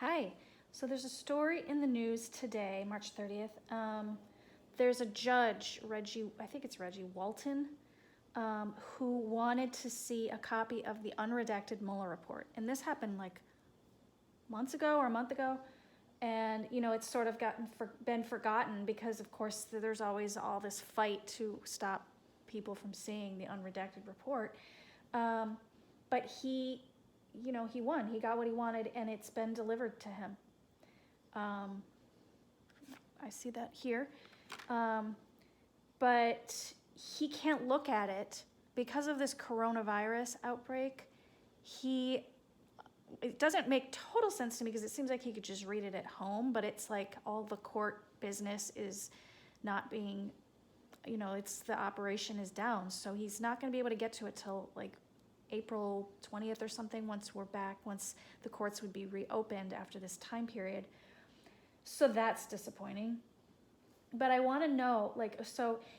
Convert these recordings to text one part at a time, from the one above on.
Hi. So there's a story in the news today, March 30th. There's a judge, I think it's Reggie Walton, who wanted to see a copy of the unredacted Mueller report. And this happened like months ago or a month ago. And, you know, it's sort of been forgotten because, of course, there's always all this fight to stop people from seeing the unredacted report. But he won. He got what he wanted, and it's been delivered to him. I see that here. But he can't look at it because of this coronavirus outbreak. It doesn't make total sense to me because it seems like he could just read it at home, but it's like all the court business is not being, the operation is down. So he's not going to be able to get to it till like April 20th or something, once the courts would be reopened after this time period. So that's disappointing. But I want to know,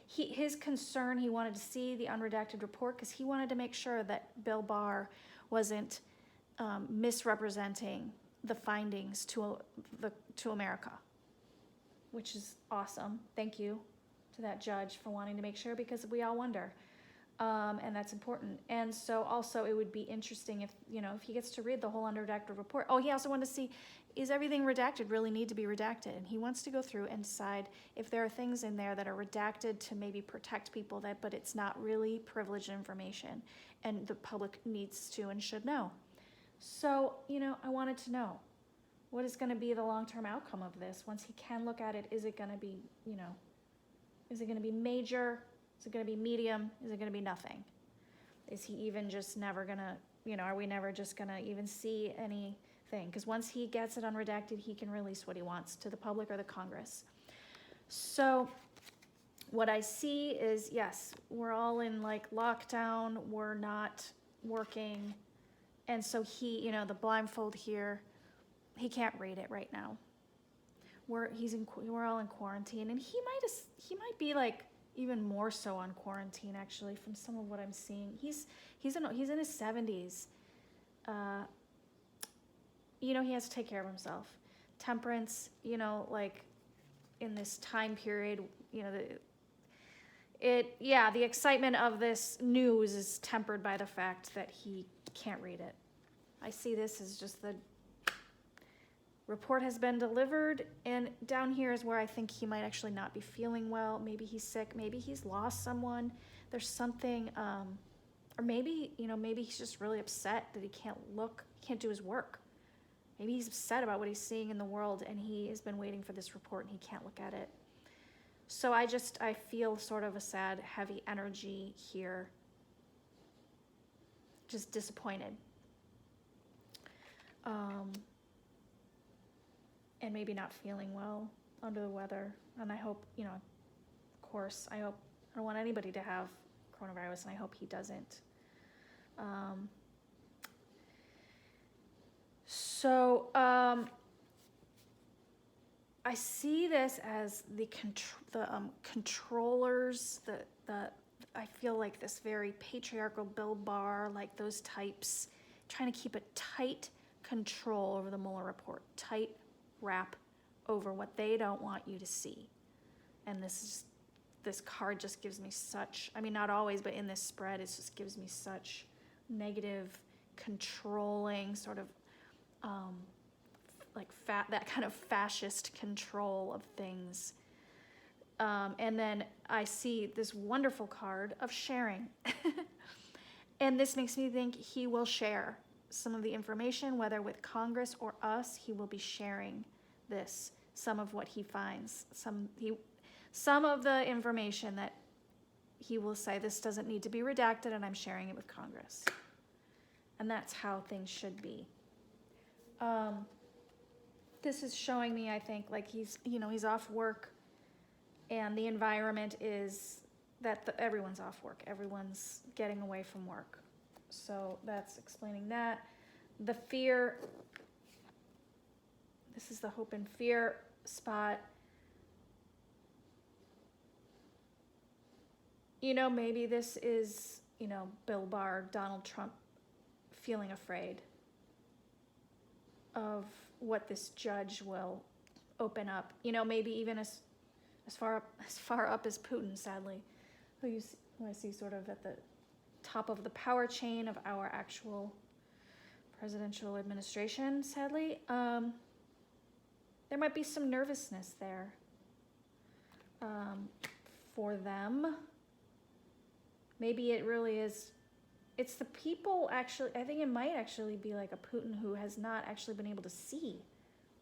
his concern, he wanted to see the unredacted report because he wanted to make sure that Bill Barr wasn't misrepresenting the findings to America, which is awesome. Thank you to that judge for wanting to make sure, because we all wonder. And that's important. And so also it would be interesting if he gets to read the whole unredacted report. Oh, he also wanted to see, is everything redacted really need to be redacted? And he wants to go through and decide if there are things in there that are redacted to maybe protect people, but it's not really privileged information and the public needs to and should know. So, I wanted to know, what is going to be the long-term outcome of this? Once he can look at it, is it going to be, is it going to be major? Is it going to be medium? Is it going to be nothing? Is he even just never going to, are we never just going to even see anything? Because once he gets it unredacted, he can release what he wants to the public or the Congress. So what I see is, yes, we're all in like lockdown. We're not working. And so he, the blindfold here, he can't read it right now. We're all in quarantine, and he might be like even more so on quarantine, actually, from some of what I'm seeing. He's in his 70s. He has to take care of himself. Temperance, like in this time period, the excitement of this news is tempered by the fact that he can't read it. I see this as just the report has been delivered, and down here is where I think he might actually not be feeling well. Maybe he's sick. Maybe he's lost someone. There's something, or maybe he's just really upset that he can't do his work. Maybe he's upset about what he's seeing in the world, and he has been waiting for this report, and he can't look at it. So I feel sort of a sad, heavy energy here. Just disappointed. And maybe not feeling well, under the weather. And I hope, of course, I don't want anybody to have coronavirus, and I hope he doesn't. I see this as the controllers, I feel like this very patriarchal Bill Barr, like those types, trying to keep a tight control over the Mueller report, tight wrap over what they don't want you to see. And this card just gives me such, not always, but in this spread, it just gives me such negative, controlling sort of that kind of fascist control of things. And then I see this wonderful card of sharing. And this makes me think he will share some of the information, whether with Congress or us. He will be sharing some of what he finds, some of the information that he will say, this doesn't need to be redacted, and I'm sharing it with Congress. And that's how things should be. This is showing me, I think, like he's off work, and the environment is that everyone's off work. Everyone's getting away from work. So that's explaining that. The fear, this is the hope and fear spot. Maybe this is, Bill Barr, Donald Trump feeling afraid of what this judge will open up. You know, maybe even as far up as Putin, sadly, who I see sort of at the top of the power chain of our actual presidential administration, sadly. There might be some nervousness there for them. Maybe it really is, it's the people actually, I think it might actually be like a Putin who has not actually been able to see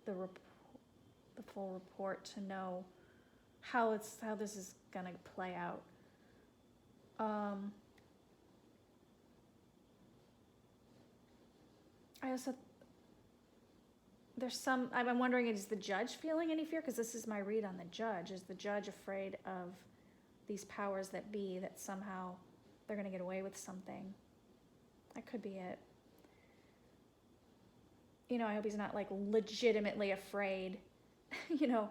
the full report to know how this is gonna play out. I also, I'm wondering, is the judge feeling any fear? Because this is my read on the judge. Is the judge afraid of these powers that be, that somehow they're going to get away with something? That could be it. You know, I hope he's not like legitimately afraid, you know,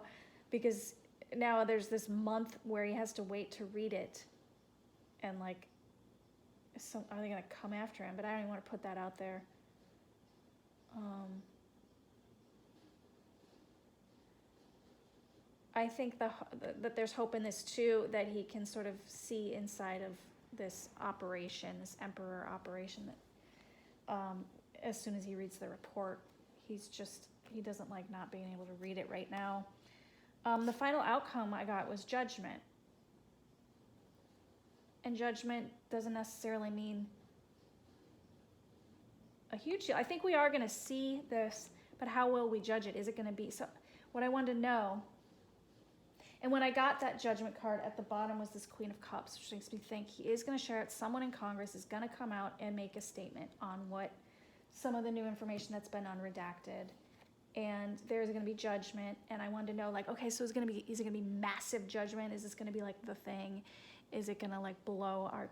because now there's this month where he has to wait to read it. And like, are they going to come after him? But I don't even want to put that out there. I think that there's hope in this too, that he can sort of see inside of this operation, this emperor operation, that as soon as he reads the report, he doesn't like not being able to read it right now. The final outcome I got was judgment. And judgment doesn't necessarily mean a huge deal. I think we are going to see this, but how will we judge it? Is it going to be? So what I wanted to know, and when I got that judgment card, at the bottom was this Queen of Cups, which makes me think he is going to share it. Someone in Congress is going to come out and make a statement on what some of the new information that's been unredacted. And there's going to be judgment. And I wanted to know, like, okay, so is it going to be massive judgment? Is this going to be like the thing? Is it going to like blow our,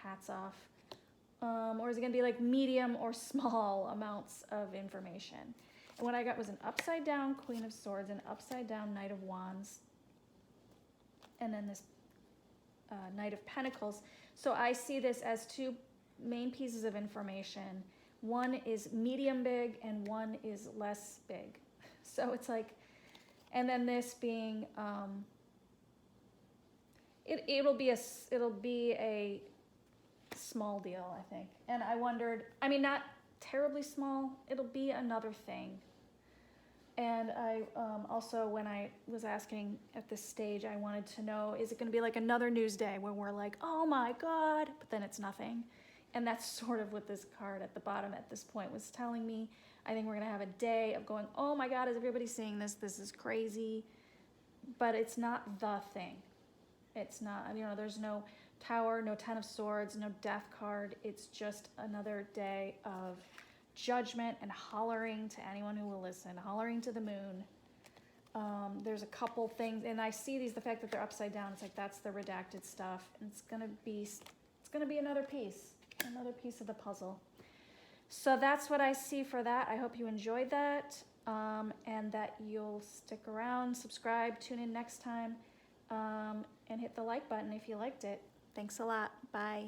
hats off? Or is it going to be like medium or small amounts of information? And what I got was an upside down Queen of Swords, an upside down Knight of Wands, and then this Knight of Pentacles. So I see this as two main pieces of information. One is medium big and one is less big. So it's like, and then this being, it'll be a small deal, I think. And I wondered, not terribly small, it'll be another thing. And I also, when I was asking at this stage, I wanted to know, is it going to be like another news day where we're like, oh my God, but then it's nothing? And that's sort of what this card at the bottom at this point was telling me. I think we're going to have a day of going, oh my God, is everybody seeing this? This is crazy. But it's not the thing. It's not, there's no Tower, no Ten of Swords, no Death card. It's just another day of judgment and hollering to anyone who will listen, hollering to the moon. There's a couple things, and I see the fact that they're upside down. It's like, that's the redacted stuff. And it's gonna be another piece of the puzzle. So that's what I see for that. I hope you enjoyed that, and that you'll stick around, subscribe, tune in next time, and hit the like button if you liked it. Thanks a lot. Bye.